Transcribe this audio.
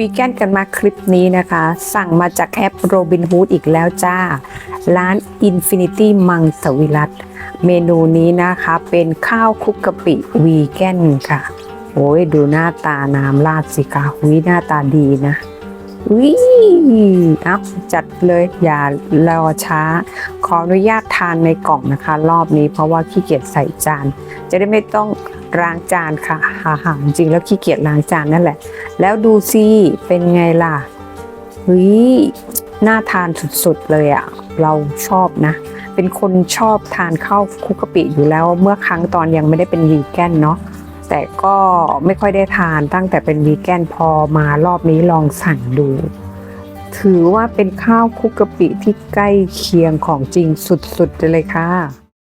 วีแกนกันมาคลิปนี้นะคะ สั่งมาจากแอป Robinhood อีกแล้วจ้า ร้าน Infinity มังสวิรัติเมนูนี้นะคะเป็นข้าวคลุกกะปิวีแกนค่ะโอ้ยดูหน้าตาน้ำราดสิคะวิหน้าตาดีนะวิเอาจัดเลยอย่ารอช้าขออนุญาตทานในกล่องนะคะรอบนี้เพราะว่าขี้เกียจใส่จานจะได้ไม่ต้องล้างจานค่ะจริงแล้วขี้เกียจล้างจานนั่นแหละแล้วดูสิเป็นไงล่ะน่าทานสุดๆเลยอ่ะเราชอบนะเป็นคนชอบทานข้าวคลุกกะปิอยู่แล้วเมื่อครั้งตอนยังไม่ได้เป็นวีแกนเนาะแต่ก็ไม่ค่อยได้ทานตั้งแต่เป็นวีแกนพอมารอบนี้ลองสั่งดูถือว่าเป็นข้าวคลุกกะปิที่ใกล้เคียงของจริงสุดๆเลยค่ะ